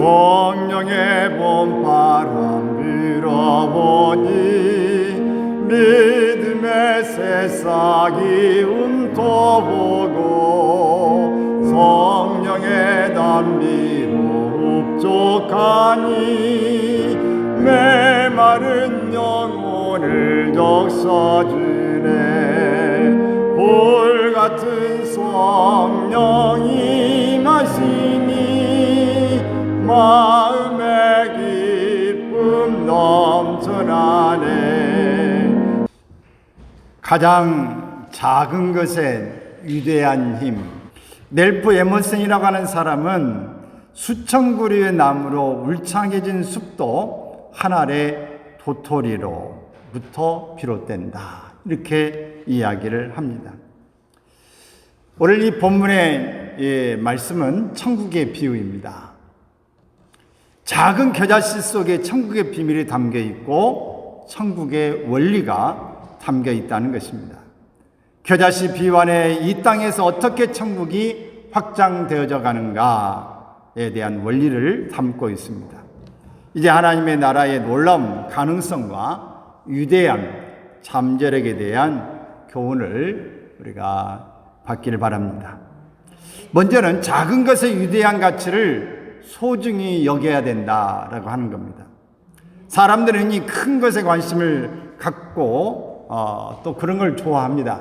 성령의 봄바람 불어보니 믿음의 새싹이 움터보고 성령의 담비로 흡족하니 메마른 영혼을 적셔주네. 불같은 성령이 마시니 마음의 기쁨 넘쳐나네. 가장 작은 것에 위대한 힘. 넬프 에머슨이라고 하는 사람은 수천 그루의 나무로 울창해진 숲도 하늘의 도토리로부터 비롯된다, 이렇게 이야기를 합니다. 오늘 이 본문의 말씀은 천국의 비유입니다. 작은 겨자씨 속에 천국의 비밀이 담겨 있고 천국의 원리가 담겨 있다는 것입니다. 겨자씨 비유 안에 이 땅에서 어떻게 천국이 확장되어져 가는가에 대한 원리를 담고 있습니다. 이제 하나님의 나라의 놀라운 가능성과 위대한 잠재력에 대한 교훈을 우리가 받기를 바랍니다. 먼저는 작은 것의 위대한 가치를 소중히 여겨야 된다라고 하는 겁니다. 사람들은 이 큰 것에 관심을 갖고 또 그런 걸 좋아합니다.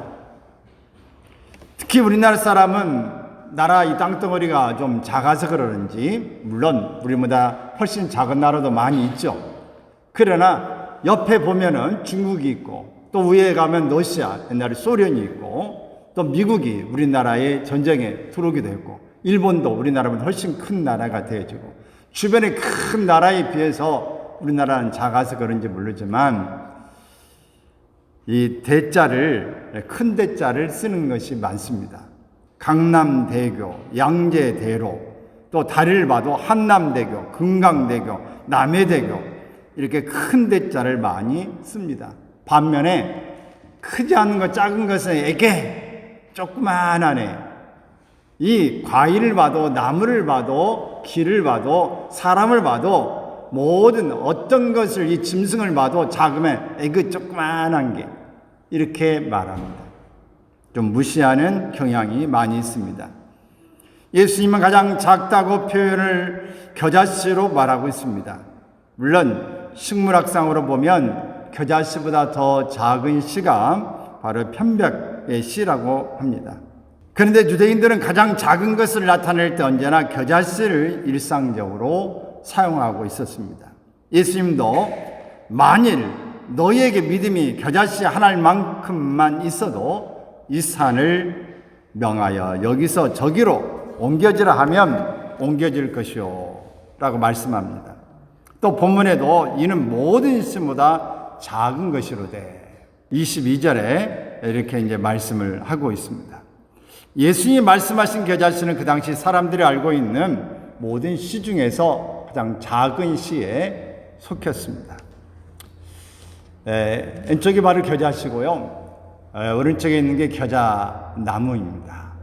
특히 우리나라 사람은 나라 이 땅덩어리가 좀 작아서 그러는지, 물론 우리보다 훨씬 작은 나라도 많이 있죠. 그러나 옆에 보면은 중국이 있고, 또 위에 가면 러시아, 옛날에 소련이 있고, 또 미국이 우리나라의 전쟁에 들어오기도 했고, 일본도 우리나라보다 훨씬 큰 나라가 되어지고, 주변의 큰 나라에 비해서 우리나라는 작아서 그런지 모르지만 이 대자를, 큰 대자를 쓰는 것이 많습니다. 강남대교, 양재대로, 또 다리를 봐도 한남대교, 금강대교, 남해대교, 이렇게 큰 대자를 많이 씁니다. 반면에 크지 않은 것, 작은 것에게 조그만하네. 이 과일을 봐도, 나무를 봐도, 길을 봐도, 사람을 봐도, 모든 어떤 것을, 이 짐승을 봐도 작으면 그 조그만한 게, 이렇게 말합니다. 좀 무시하는 경향이 많이 있습니다. 예수님은 가장 작다고 표현을 겨자씨로 말하고 있습니다. 물론 식물학상으로 보면 겨자씨보다 더 작은 씨가 바로 편백의 씨라고 합니다. 그런데 유대인들은 가장 작은 것을 나타낼 때 언제나 겨자씨를 일상적으로 사용하고 있었습니다. 예수님도 만일 너희에게 믿음이 겨자씨 하나만큼만 있어도 이 산을 명하여 여기서 저기로 옮겨지라 하면 옮겨질 것이요 라고 말씀합니다. 또 본문에도 이는 모든 씨보다 작은 것이로되 22절에 이렇게 이제 말씀을 하고 있습니다. 예수님이 말씀하신 겨자씨는 그 당시 사람들이 알고 있는 모든 씨 중에서 가장 작은 씨에 속했습니다. 왼쪽이 바로 겨자씨고요, 오른쪽에 있는 게 겨자나무입니다.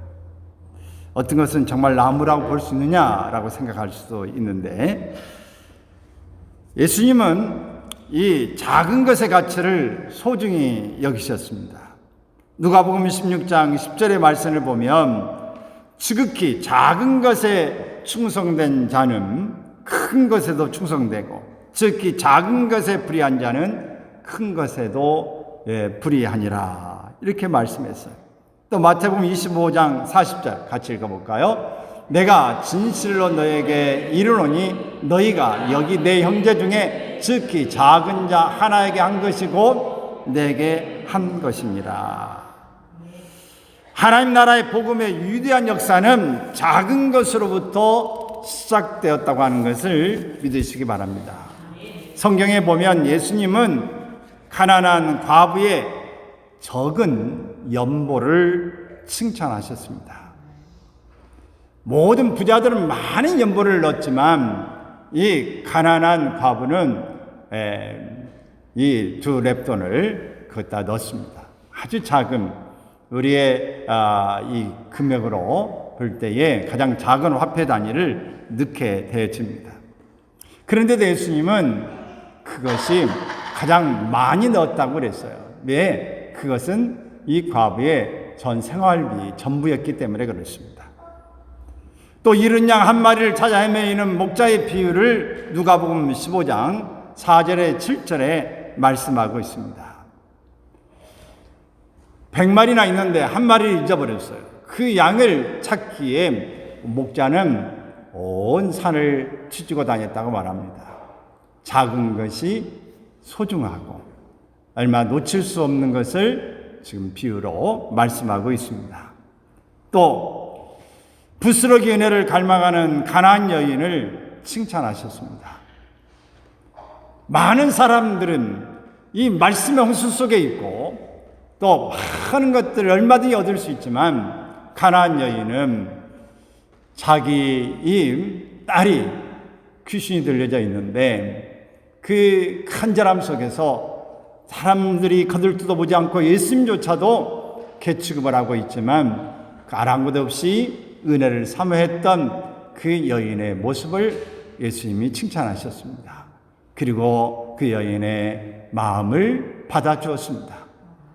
어떤 것은 정말 나무라고 볼 수 있느냐라고 생각할 수도 있는데, 예수님은 이 작은 것의 가치를 소중히 여기셨습니다. 누가복음 16장 10절의 말씀을 보면 지극히 작은 것에 충성된 자는 큰 것에도 충성되고, 지극히 작은 것에 불의한 자는 큰 것에도 불의하니라, 이렇게 말씀했어요. 또 마태복음 25장 40절 같이 읽어볼까요? 내가 진실로 너에게 이르노니 너희가 여기 내 형제 중에 지극히 작은 자 하나에게 한 것이고 내게 한 것이니라. 하나님 나라의 복음의 위대한 역사는 작은 것으로부터 시작되었다고 하는 것을 믿으시기 바랍니다. 성경에 보면 예수님은 가난한 과부의 적은 연보를 칭찬하셨습니다. 모든 부자들은 많은 연보를 넣었지만 이 가난한 과부는 이 두 렙돈을 거기다 넣습니다. 아주 작은, 우리의 이 금액으로 볼 때에 가장 작은 화폐 단위를 넣게 되어집니다. 그런데도 예수님은 그것이 가장 많이 넣었다고 그랬어요. 왜? 그것은 이 과부의 전 생활비 전부였기 때문에 그렇습니다. 또 이른 양 한 마리를 찾아 헤매이는 목자의 비유를 누가복음 15장 4절에 7절에 말씀하고 있습니다. 100마리나 있는데 한 마리를 잊어버렸어요. 그 양을 찾기에 목자는 온 산을 뒤지고 다녔다고 말합니다. 작은 것이 소중하고 얼마 놓칠 수 없는 것을 지금 비유로 말씀하고 있습니다. 또 부스러기 은혜를 갈망하는 가나안 여인을 칭찬하셨습니다. 많은 사람들은 이 말씀의 홍수 속에 있고 또 많은 것들을 얼마든지 얻을 수 있지만 가나안 여인은 자기 이 딸이 귀신이 들려져 있는데 그 간절함 속에서 사람들이 거들떠도 보지 않고 예수님조차도 개취급을 하고 있지만 그 아랑곳 없이 은혜를 사모했던 그 여인의 모습을 예수님이 칭찬하셨습니다. 그리고 그 여인의 마음을 받아주었습니다.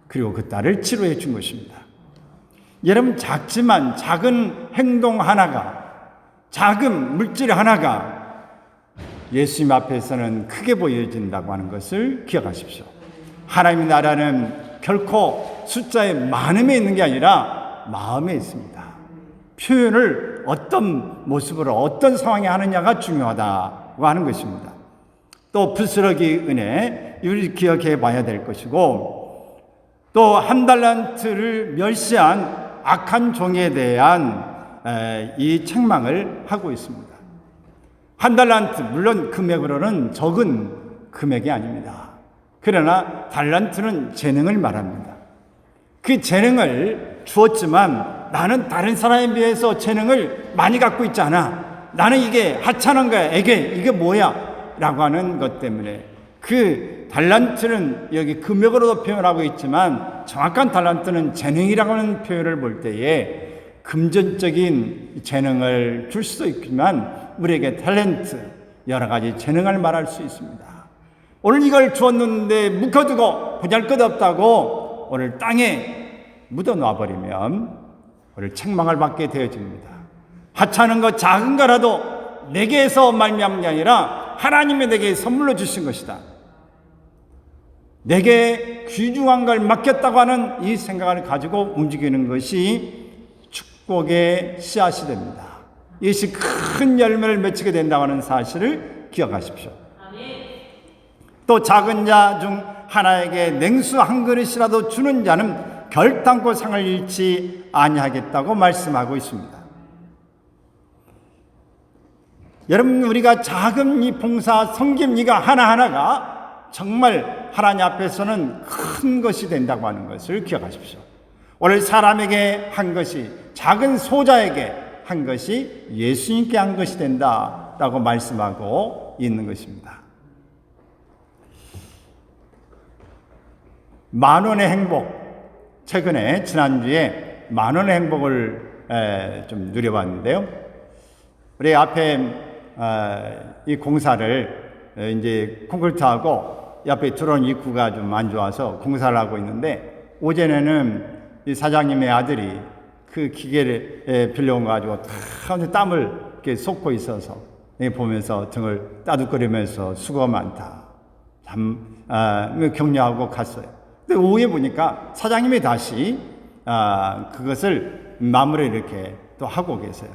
그리고 그 딸을 치료해 준 것입니다. 여러분, 작지만 작은 행동 하나가, 작은 물질 하나가 예수님 앞에서는 크게 보여진다고 하는 것을 기억하십시오. 하나님의 나라는 결코 숫자의 많음에 있는 게 아니라 마음에 있습니다. 표현을 어떤 모습으로 어떤 상황에 하느냐가 중요하다고 하는 것입니다. 또 부스러기 은혜, 이를 기억해 봐야 될 것이고, 또 한 달란트를 멸시한 악한 종에 대한 이 책망을 하고 있습니다. 한 달란트, 물론 금액으로는 적은 금액이 아닙니다. 그러나 달란트는 재능을 말합니다. 그 재능을 주었지만 나는 다른 사람에 비해서 재능을 많이 갖고 있지 않아. 나는 이게 하찮은 거야. 이게 뭐야? 라고 하는 것 때문에 그 달란트는 여기 금액으로도 표현하고 있지만 정확한 달란트는 재능이라고 하는 표현을 볼 때에 금전적인 재능을 줄 수도 있지만 우리에게 탤런트, 여러 가지 재능을 말할 수 있습니다. 오늘 이걸 주었는데 묵혀두고 보잘것없다고 오늘 땅에 묻어놔버리면 오늘 책망을 받게 되어집니다. 하찮은 것, 작은 거라도 내게서 말미암은 게 아니라 하나님이 내게 선물로 주신 것이다. 내게 귀중한 걸 맡겼다고 하는 이 생각을 가지고 움직이는 것이 축복의 씨앗이 됩니다. 이것이 큰 열매를 맺히게 된다고 하는 사실을 기억하십시오. 또 작은 자 중 하나에게 냉수 한 그릇이라도 주는 자는 결단코 상을 잃지 아니하겠다고 말씀하고 있습니다. 여러분, 우리가 작은 이 봉사, 섬김 이가 하나하나가 정말 하나님 앞에서는 큰 것이 된다고 하는 것을 기억하십시오. 오늘 사람에게 한 것이, 작은 소자에게 한 것이 예수님께 한 것이 된다라고 말씀하고 있는 것입니다. 만원의 행복, 최근에 지난주에 만원의 행복을 좀 누려봤는데요. 우리 앞에 이 공사를 이제 콘크리트하고 옆에 들어온 입구가 좀 안 좋아서 공사를 하고 있는데, 오전에는 이 사장님의 아들이 그 기계를 빌려온 거 가지고 땀을 이렇게 쏟고 있어서 보면서 등을 따뜻거리면서 수고가 많다, 참 격려하고 갔어요. 근데 오후에 보니까 사장님이 다시 그것을 마무리를 이렇게 또 하고 계세요.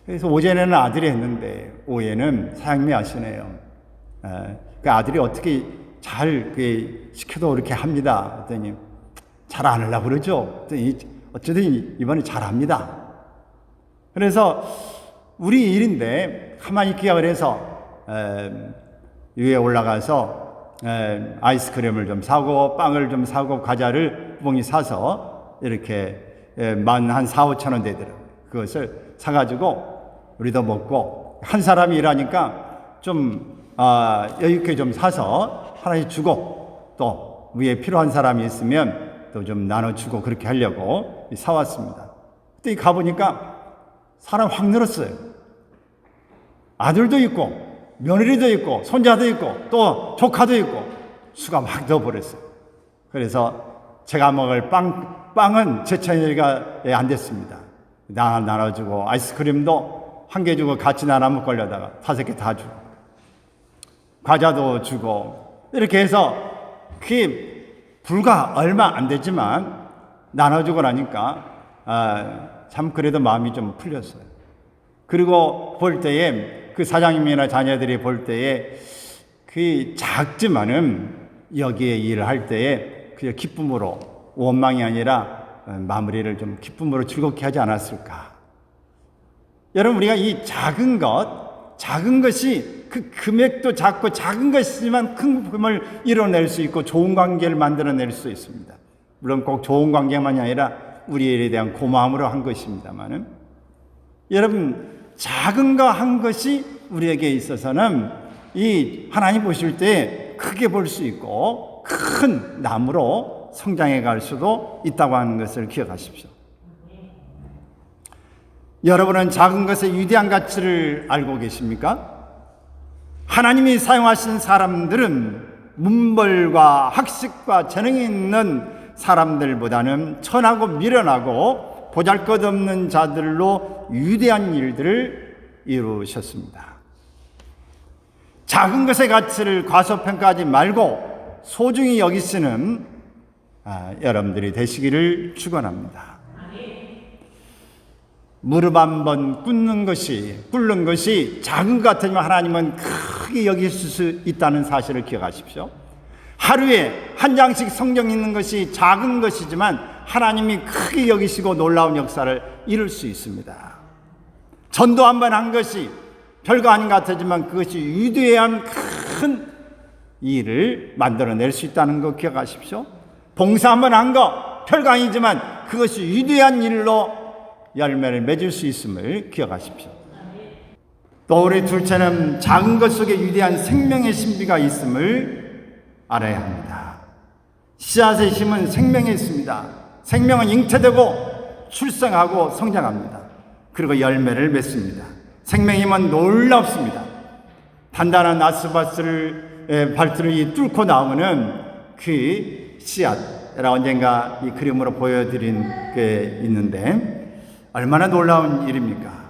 그래서 오전에는 아들이 했는데 오후에는 사장님이 하시네요. 그 아들이 어떻게 잘 시켜도 이렇게 합니다. 그랬더니 잘 안 하려고 그러죠. 어쨌든 이번에 잘 합니다. 그래서 우리 일인데 가만히 기약을 해서 위에 올라가서 아이스크림을 좀 사고 빵을 좀 사고 과자를 봉이 사서 이렇게 한 4, 5천 원 되더라고요. 그것을 사가지고 우리도 먹고, 한 사람이 일하니까 좀 여유 있게 좀 사서 하나씩 주고, 또 위에 필요한 사람이 있으면 또 좀 나눠주고 그렇게 하려고 사왔습니다. 그때 가보니까 사람 확 늘었어요. 아들도 있고 며느리도 있고 손자도 있고 또 조카도 있고 수가 막 넣어버렸어요. 그래서 제가 먹을 빵은 제 차례가 안 됐습니다. 나눠주고 아이스크림도 한 개 주고 같이 나눠 먹으려다가 5개 다 주고 과자도 주고 이렇게 해서 그게 불과 얼마 안 되지만 나눠주고 나니까 참 그래도 마음이 좀 풀렸어요. 그리고 볼 때에 그 사장님이나 자녀들이 볼 때에 그 작지만은 여기에 일을 할 때에 그냥 기쁨으로 원망이 아니라 마무리를 좀 기쁨으로 즐겁게 하지 않았을까. 여러분, 우리가 이 작은 것이 그 금액도 작고 작은 것이지만 큰 부품을 이뤄낼 수 있고 좋은 관계를 만들어낼 수 있습니다. 물론 꼭 좋은 관계만이 아니라 우리에 일에 대한 고마움으로 한 것입니다만은, 여러분, 작은 거 한 것이 우리에게 있어서는 이 하나님 보실 때 크게 볼 수 있고 큰 나무로 성장해 갈 수도 있다고 하는 것을 기억하십시오. 여러분은 작은 것의 위대한 가치를 알고 계십니까? 하나님이 사용하신 사람들은 문벌과 학식과 재능이 있는 사람들보다는 천하고 미련하고 보잘것없는 자들로 위대한 일들을 이루셨습니다. 작은 것의 가치를 과소평가하지 말고 소중히 여기시는 여러분들이 되시기를 축원합니다. 무릎 한번 꿇는 것이 작은 것 같으면 하나님은 크게 여기실 수 있다는 사실을 기억하십시오. 하루에 한 장씩 성경 읽는 것이 작은 것이지만 하나님이 크게 여기시고 놀라운 역사를 이룰 수 있습니다. 전도 한번 한 것이 별거 아닌 것 같지만 그것이 위대한 큰 일을 만들어낼 수 있다는 거 기억하십시오. 봉사 한번 한 거 별거 아니지만 그것이 위대한 일로 열매를 맺을 수 있음을 기억하십시오. 또 우리 둘째는 작은 것 속에 위대한 생명의 신비가 있음을 알아야 합니다. 씨앗의 힘은 생명에 있습니다. 생명은 잉태되고 출생하고 성장합니다. 그리고 열매를 맺습니다. 생명의 힘은 놀랍습니다. 단단한 아스바스를 발틀이 뚫고 나오는 그 씨앗, 언젠가 이 그림으로 보여드린 게 있는데 얼마나 놀라운 일입니까?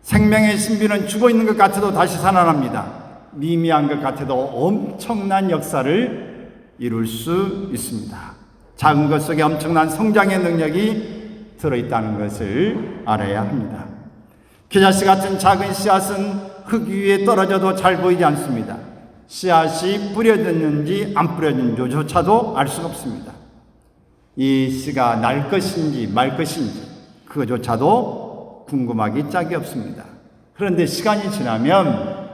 생명의 신비는 죽어있는 것 같아도 다시 살아납니다. 미미한 것 같아도 엄청난 역사를 이룰 수 있습니다. 작은 것 속에 엄청난 성장의 능력이 들어있다는 것을 알아야 합니다. 겨자씨 같은 작은 씨앗은 흙 위에 떨어져도 잘 보이지 않습니다. 씨앗이 뿌려졌는지 안 뿌려졌는지조차도 알 수가 없습니다. 이 씨가 날 것인지 말 것인지 그것조차도 궁금하기 짝이 없습니다. 그런데 시간이 지나면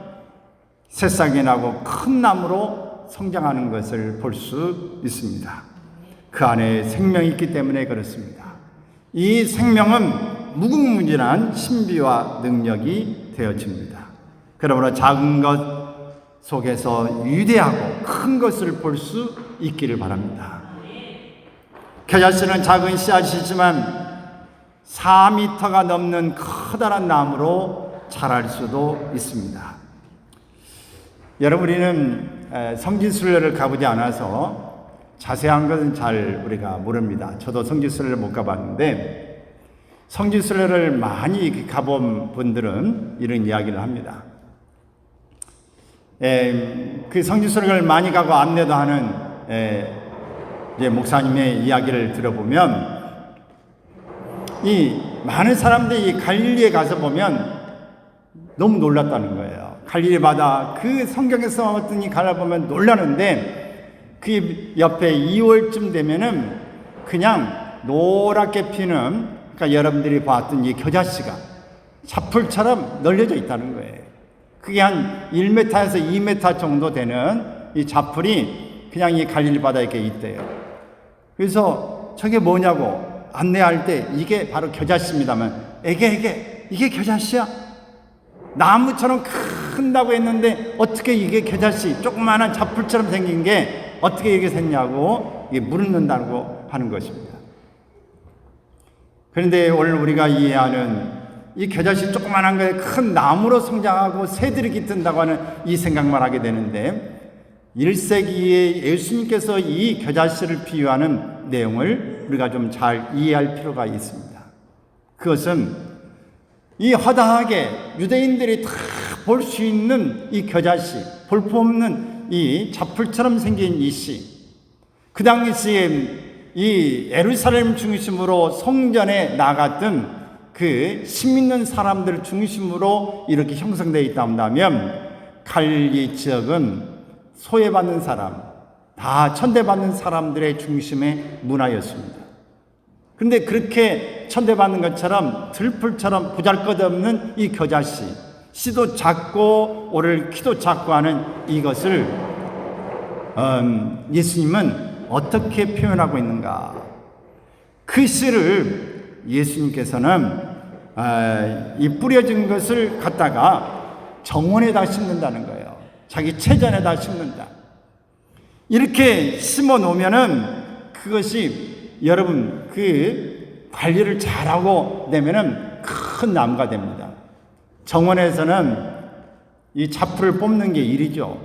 새싹이 나고 큰 나무로 성장하는 것을 볼 수 있습니다. 그 안에 생명이 있기 때문에 그렇습니다. 이 생명은 무궁무진한 신비와 능력이 되어집니다. 그러므로 작은 것 속에서 위대하고 큰 것을 볼 수 있기를 바랍니다. 겨자씨는 작은 씨앗이지만 4m가 넘는 커다란 나무로 자랄 수도 있습니다. 여러분, 우리는 성지순례를 가보지 않아서 자세한 것은 잘 우리가 모릅니다. 저도 성지순례를 못 가봤는데 성지순례를 많이 가본 분들은 이런 이야기를 합니다. 그 성지순례를 많이 가고 안내도 하는 이제 목사님의 이야기를 들어보면 이 많은 사람들이 이 갈릴리에 가서 보면 너무 놀랐다는 거예요. 갈릴리 바다 그 성경에서 어떤 이 갈라 보면 놀라는데 그 옆에 2월쯤 되면은 그냥 노랗게 피는, 그러니까 여러분들이 봤던 이 겨자씨가 잡풀처럼 널려져 있다는 거예요. 그게 한 1m에서 2m 정도 되는 이 잡풀이 그냥 이 갈릴리 바다에 이렇게 있대요. 그래서 저게 뭐냐고 안내할 때 이게 바로 겨자씨입니다만, 이게 겨자씨야? 나무처럼 큰다고 했는데 어떻게 이게 겨자씨, 조그마한 잡풀처럼 생긴 게 어떻게 이렇게 생냐고 이게 물는다고 하는 것입니다. 그런데 오늘 우리가 이해하는 이 겨자씨 조그만한 거에 큰 나무로 성장하고 새들이 깃든다고 하는 이 생각만 하게 되는데, 1세기에 예수님께서 이 겨자씨를 비유하는 내용을 우리가 좀 잘 이해할 필요가 있습니다. 그것은 이 허다하게 유대인들이 다 볼 수 있는 이 겨자씨, 볼품없는 이 잡풀처럼 생긴 이 씨, 그 당시에 이 예루살렘 중심으로 성전에 나갔던 그 신믿는 사람들 중심으로 이렇게 형성되어 있다 한다면, 갈릴리 지역은 소외받는 사람, 다 천대받는 사람들의 중심의 문화였습니다. 그런데 그렇게 천대받는 것처럼 들풀처럼 보잘것없는 이 겨자씨, 씨도 작고 오를 키도 작고 하는 이것을 예수님은 어떻게 표현하고 있는가? 그 씨를 예수님께서는 이 뿌려진 것을 갖다가 정원에다 심는다는 거예요. 자기 체전에다 심는다. 이렇게 심어 놓으면은 그것이 여러분 그 관리를 잘하고 내면은 큰 나무가 됩니다. 정원에서는 이 잡풀을 뽑는 게 일이죠.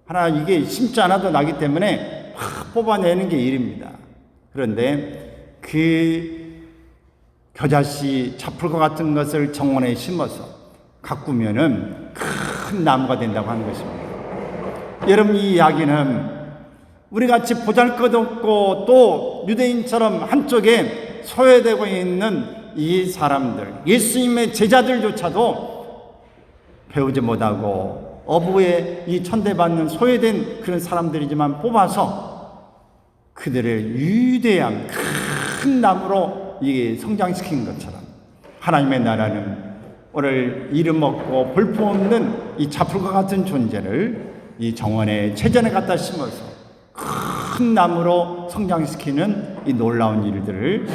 하나 이게 심지 않아도 나기 때문에 확 뽑아내는 게 일입니다. 그런데 그 겨자씨 잡풀과 같은 것을 정원에 심어서 가꾸면은 큰 나무가 된다고 하는 것입니다. 여러분, 이 이야기는 우리같이 보잘것없고 또 유대인처럼 한쪽에 소외되고 있는 이 사람들, 예수님의 제자들조차도 배우지 못하고 어부의 이 천대받는 소외된 그런 사람들이지만 뽑아서 그들을 위대한 큰 나무로 성장시킨 것처럼, 하나님의 나라는 오늘 이름 없고 볼품없는 이 잡풀과 같은 존재를 이 정원에 체전에 갖다 심어서 큰 나무로 성장시키는 이 놀라운 일들을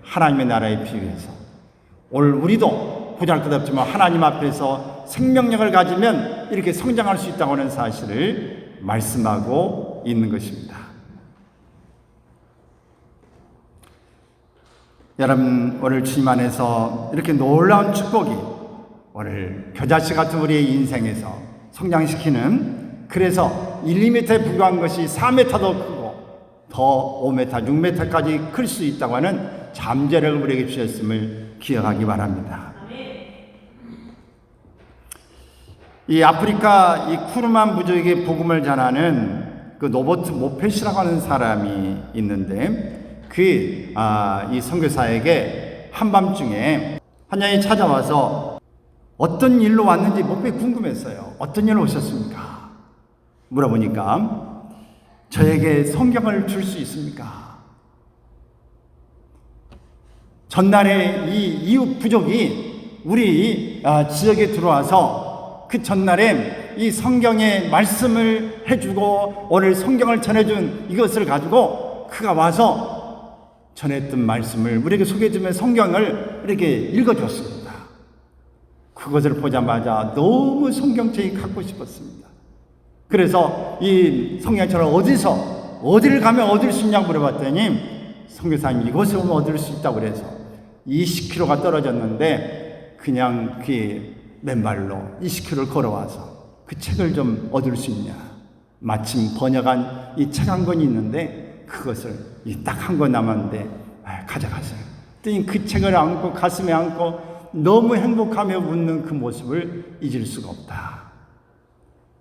하나님의 나라에 비유해서, 오늘 우리도 보잘것없지만 하나님 앞에서 생명력을 가지면 이렇게 성장할 수 있다고 하는 사실을 말씀하고 있는 것입니다. 여러분, 오늘 주님 안에서 이렇게 놀라운 축복이 오늘 겨자씨 같은 우리의 인생에서 성장시키는, 그래서 1, 2m에 불과한 것이 4m도 크고 더 5m, 6m까지 클 수 있다고 하는 잠재력을 우리에게 주셨음을 기억하기 바랍니다. 이 아프리카 이 쿠르만 부족에게 복음을 전하는 그 노버트 모펫이라고 하는 사람이 있는데, 이 선교사에게 한밤중에 한 양이 찾아와서 어떤 일로 왔는지 모펫이 궁금했어요. 어떤 일로 오셨습니까? 물어보니까 저에게 성경을 줄 수 있습니까? 전날에 이 이웃 부족이 우리 지역에 들어와서 그 전날에 이 성경의 말씀을 해주고 오늘 성경을 전해준 이것을 가지고 그가 와서 전했던 말씀을 우리에게 소개해주면 성경을 이렇게 읽어줬습니다. 그것을 보자마자 너무 성경책이 갖고 싶었습니다. 그래서 이 성경처럼 어디를 가면 얻을 수 있냐고 물어봤더니 선교사님이 이곳에 오면 얻을 수 있다고 그래서 20km가 떨어졌는데 그냥 그 맨발로 20km를 걸어와서 그 책을 좀 얻을 수 있냐, 마침 번역한 이 책 한 권이 있는데 그것을 딱 한 권 남았는데 가져가세요. 그랬더니 그 책을 안고 가슴에 안고 너무 행복하며 웃는 그 모습을 잊을 수가 없다.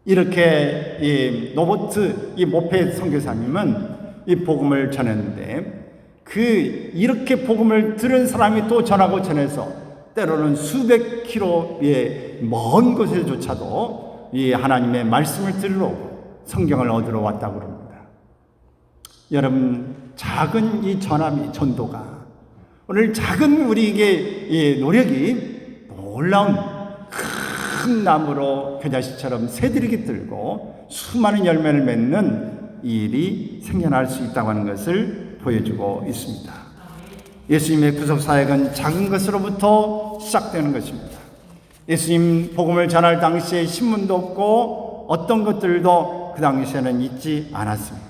이렇게 이 노버트 이 모펫 선교사님은 이 복음을 전했는데, 이렇게 복음을 들은 사람이 또 전하고 전해서 때로는 수백 킬로의 먼 곳에조차도 이 하나님의 말씀을 들으러 오고 성경을 얻으러 왔다고 그럽니다. 여러분, 작은 이 전도가 오늘 작은 우리에게 이 노력이 놀라운 큰 나무로 겨자씨처럼 새들이 깃들고 수많은 열매를 맺는 일이 생겨날 수 있다고 하는 것을 보여주고 있습니다. 예수님의 구속사역은 작은 것으로부터 시작되는 것입니다. 예수님 복음을 전할 당시에 신문도 없고 어떤 것들도 그 당시에는 있지 않았습니다.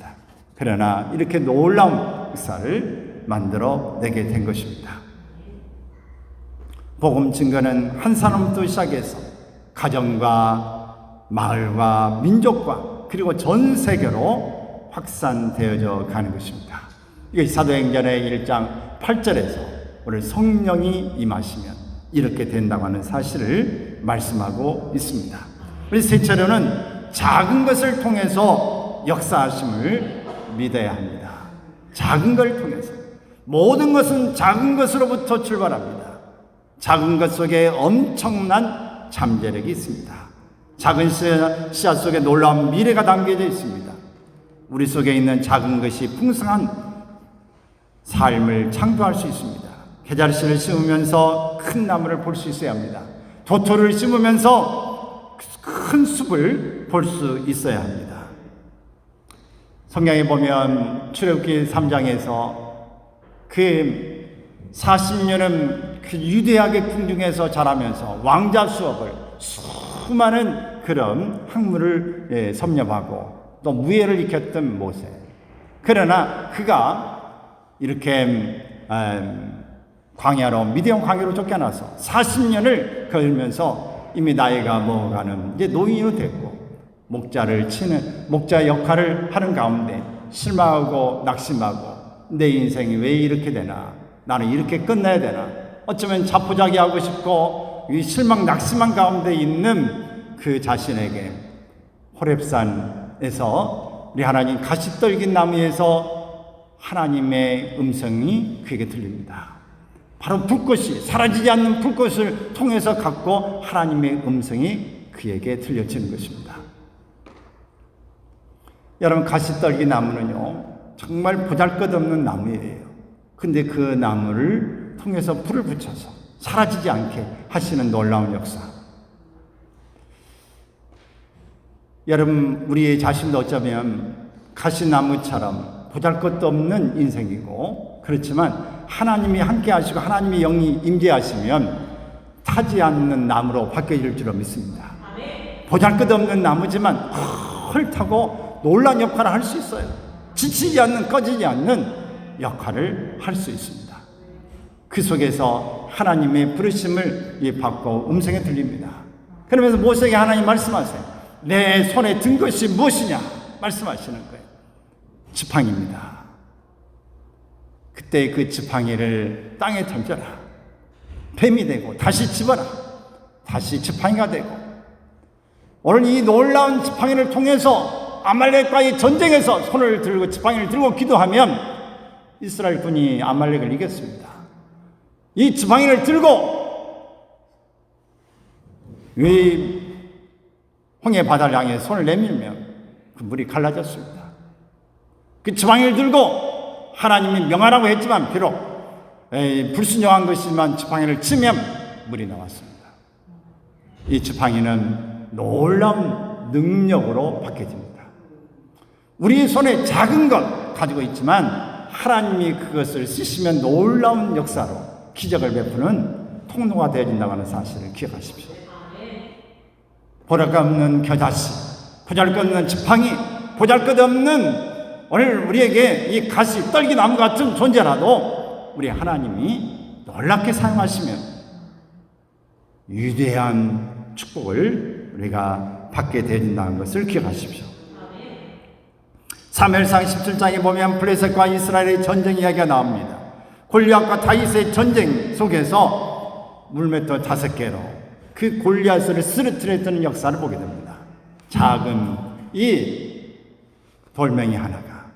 그러나 이렇게 놀라운 역사를 만들어내게 된 것입니다. 복음 증거는 한 사람부터 시작해서 가정과 마을과 민족과 그리고 전 세계로 확산되어져 가는 것입니다. 이것이 사도행전의 1장 8절에서 오늘 성령이 임하시면 이렇게 된다고 하는 사실을 말씀하고 있습니다. 우리 세차로는 작은 것을 통해서 역사하심을 믿어야 합니다. 작은 걸 통해서. 모든 것은 작은 것으로부터 출발합니다. 작은 것 속에 엄청난 잠재력이 있습니다. 작은 씨앗 속에 놀라운 미래가 담겨져 있습니다. 우리 속에 있는 작은 것이 풍성한 삶을 창조할 수 있습니다. 계절씨를 심으면서 큰 나무를 볼 수 있어야 합니다. 도토리를 심으면서 큰 숲을 볼 수 있어야 합니다. 성경에 보면 출애굽기 3장에서 그 40년은 그 유대하게 궁중에서 자라면서 왕자 수업을 수많은 그런 학문을 섭렵하고 또 무예를 익혔던 모세. 그러나 그가 이렇게 광야로 미디안 광야로 쫓겨나서 40년을 걸면서 이미 나이가 먹어가는 이제 노인이 됐고 목자를 치는 목자 역할을 하는 가운데 실망하고 낙심하고 내 인생이 왜 이렇게 되나? 나는 이렇게 끝내야 되나? 어쩌면 자포자기하고 싶고 이 실망 낙심한 가운데 있는 그 자신에게 호렙산에서 우리 하나님 가시떨긴 나무에서 하나님의 음성이 그에게 들립니다. 바로 불꽃이 사라지지 않는 불꽃을 통해서 갖고 하나님의 음성이 그에게 들려지는 것입니다. 여러분, 가시떨기 나무는요 정말 보잘것없는 나무예요. 근데 그 나무를 통해서 불을 붙여서 사라지지 않게 하시는 놀라운 역사. 여러분, 우리 자신도 어쩌면 가시나무처럼 보잘것도 없는 인생이고 그렇지만 하나님이 함께 하시고 하나님의 영이 임재하시면 타지 않는 나무로 바뀌어질 줄로 믿습니다. 보잘것없는 나무지만 헐타고 놀라운 역할을 할 수 있어요. 지치지 않는, 꺼지지 않는 역할을 할 수 있습니다. 그 속에서 하나님의 부르심을 받고 음성에 들립니다. 그러면서 모세에게 하나님 말씀하세요. 내 손에 든 것이 무엇이냐 말씀하시는 거예요. 지팡이입니다. 그때 그 지팡이를 땅에 던져라. 뱀이 되고 다시 집어라. 다시 지팡이가 되고 오늘 이 놀라운 지팡이를 통해서 아말렉과의 전쟁에서 손을 들고 지팡이를 들고 기도하면 이스라엘 군이 아말렉을 이겼습니다. 이 지팡이를 들고 이 홍해 바다를 향해 손을 내밀면 그 물이 갈라졌습니다. 그 지팡이를 들고 하나님이 명하라고 했지만 비록 불순종한 것이지만 지팡이를 치면 물이 나왔습니다. 이 지팡이는 놀라운 능력으로 바뀌어집니다. 우리 손에 작은 것 가지고 있지만 하나님이 그것을 쓰시면 놀라운 역사로 기적을 베푸는 통로가 되어진다고 하는 사실을 기억하십시오. 보잘것없는 겨자씨, 보잘것없는 지팡이, 보잘것없는 오늘 우리에게 이 가시, 떨기나무 같은 존재라도 우리 하나님이 놀랍게 사용하시면 위대한 축복을 우리가 받게 되어진다는 것을 기억하십시오. 사무엘상 17장에 보면 블레셋과 이스라엘의 전쟁 이야기가 나옵니다. 골리앗과 다윗의 전쟁 속에서 물맷돌 5개로 그 골리앗을 쓰러뜨렸던 역사를 보게 됩니다. 작은 이 돌멩이 하나가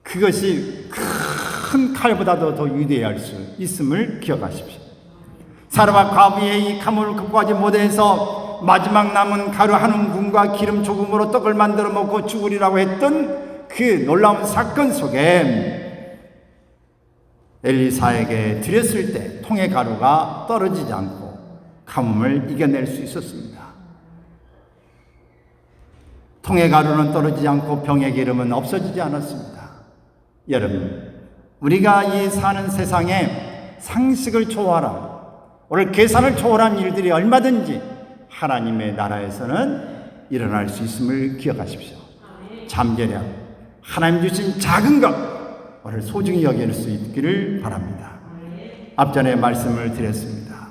그것이 큰 칼보다도 더 위대할 수 있음을 기억하십시오. 사르밧 과부의 이 가물을 극복하지 못해서 마지막 남은 가루 한 움큼과 기름 조금으로 떡을 만들어 먹고 죽으리라고 했던 그 놀라운 사건 속에 엘리사에게 드렸을 때 통의 가루가 떨어지지 않고 가뭄을 이겨낼 수 있었습니다. 통의 가루는 떨어지지 않고 병의 기름은 없어지지 않았습니다. 여러분, 우리가 이 사는 세상에 상식을 초월한 오늘 계산을 초월한 일들이 얼마든지 하나님의 나라에서는 일어날 수 있음을 기억하십시오. 잠재력, 하나님 주신 작은 것 오늘 소중히 여길 수 있기를 바랍니다. 앞전에 말씀을 드렸습니다.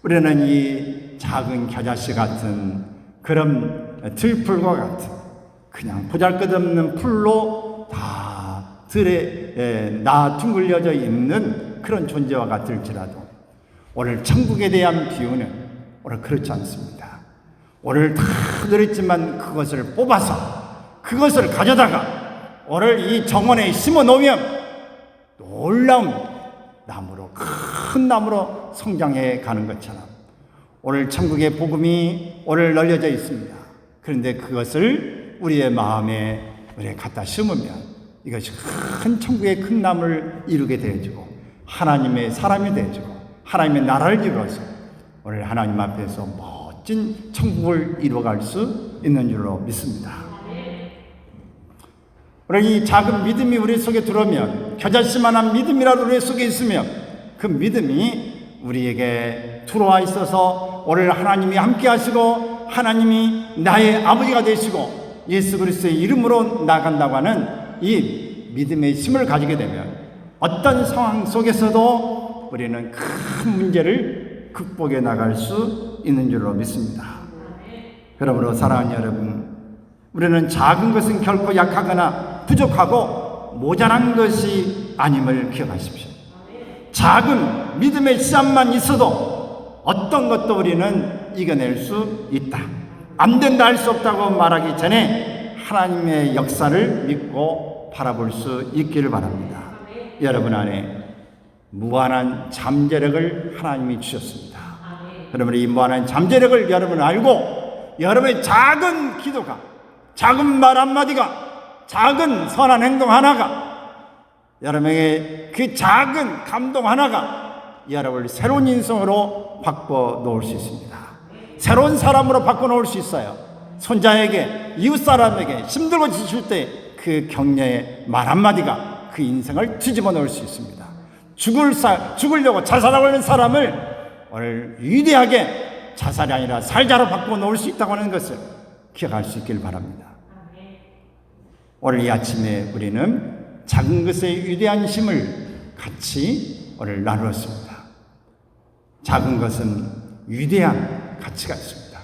우리는 이 작은 겨자씨 같은 그런 들풀과 같은 그냥 보잘것없는 풀로 다 들에 둥글려져 있는 그런 존재와 같을지라도 오늘 천국에 대한 비유는 오늘 그렇지 않습니다. 오늘 다 들었지만 그것을 뽑아서 그것을 가져다가 오늘 이 정원에 심어 놓으면 놀라운 나무로, 큰 나무로 성장해 가는 것처럼 오늘 천국의 복음이 오늘 널려져 있습니다. 그런데 그것을 우리의 마음에 우리가 갖다 심으면 이것이 큰 천국의 큰 나무를 이루게 되어주고 하나님의 사람이 되어주고 하나님의 나라를 이루어서 오늘 하나님 앞에서 멋진 천국을 이루어갈 수 있는 줄로 믿습니다. 오늘 이 작은 믿음이 우리 속에 들어오면 겨자씨만한 믿음이라도 우리 속에 있으면 그 믿음이 우리에게 들어와 있어서 오늘 하나님이 함께 하시고 하나님이 나의 아버지가 되시고 예수 그리스도의 이름으로 나간다고 하는 이 믿음의 힘을 가지게 되면 어떤 상황 속에서도 우리는 큰 문제를 극복해 나갈 수 있는 줄로 믿습니다. 그러므로 사랑하는 여러분, 우리는 작은 것은 결코 약하거나 부족하고 모자란 것이 아님을 기억하십시오. 작은 믿음의 씨앗만 있어도 어떤 것도 우리는 이겨낼 수 있다. 안 된다 할 수 없다고 말하기 전에 하나님의 역사를 믿고 바라볼 수 있기를 바랍니다. 여러분 안에 무한한 잠재력을 하나님이 주셨습니다. 그러면 이 무한한 잠재력을 여러분은 알고 여러분의 작은 기도가, 작은 말 한마디가, 작은 선한 행동 하나가, 여러분의 그 작은 감동 하나가 여러분을 새로운 인생으로 바꿔 놓을 수 있습니다. 새로운 사람으로 바꿔 놓을 수 있어요. 손자에게, 이웃 사람에게 힘들고 지칠 때 그 격려의 말 한마디가 그 인생을 뒤집어 놓을 수 있습니다. 죽으려고 자살하고 있는 사람을 오늘 위대하게 자살이 아니라 살자로 바꿔 놓을 수 있다고 하는 것을 기억할 수 있길 바랍니다. 오늘 이 아침에 우리는 작은 것의 위대한 힘을 같이 오늘 나누었습니다. 작은 것은 위대한 가치가 있습니다.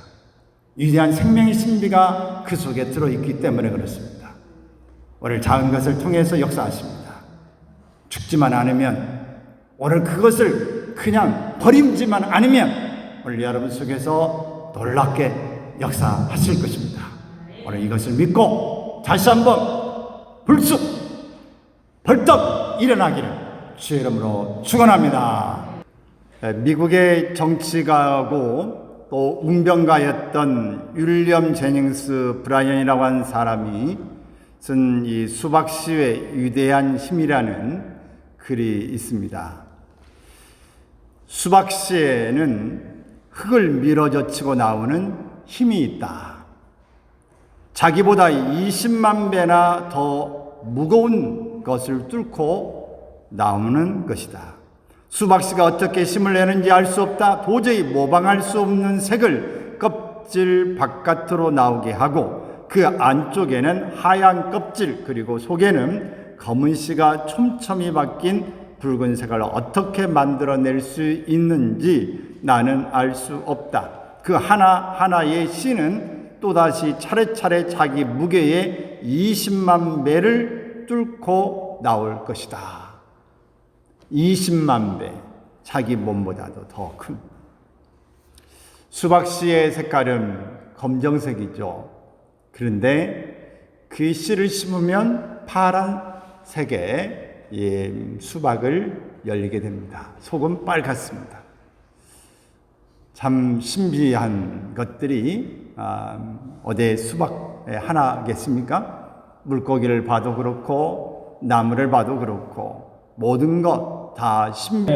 위대한 생명의 신비가 그 속에 들어있기 때문에 그렇습니다. 오늘 작은 것을 통해서 역사하십니다. 죽지만 않으면, 오늘 그것을 그냥 버림지만 않으면 오늘 여러분 속에서 놀랍게 역사하실 것입니다. 오늘 이것을 믿고 다시 한번 불쑥 벌떡 일어나기를 주의 이름으로 축원합니다. 미국의 정치가하고 또 웅변가였던 윌리엄 제닝스 브라이언이라고 하는 사람이 쓴 이 수박씨의 위대한 힘이라는 글이 있습니다. 수박씨에는 흙을 밀어젖히고 나오는 힘이 있다. 자기보다 20만 배나 더 무거운 것을 뚫고 나오는 것이다. 수박씨가 어떻게 힘을 내는지 알 수 없다. 도저히 모방할 수 없는 색을 껍질 바깥으로 나오게 하고 그 안쪽에는 하얀 껍질 그리고 속에는 검은 씨가 촘촘히 박힌 붉은색을 어떻게 만들어낼 수 있는지 나는 알 수 없다. 그 하나하나의 씨는 또다시 차례차례 자기 무게의 20만 배를 뚫고 나올 것이다. 20만 배, 자기 몸보다도 더 큰. 수박씨의 색깔은 검정색이죠. 그런데 그 씨를 심으면 파란색의 수박을 열리게 됩니다. 속은 빨갛습니다. 참 신비한 것들이 어디 수박의 하나겠습니까? 물고기를 봐도 그렇고 나무를 봐도 그렇고 모든 것 다 신비.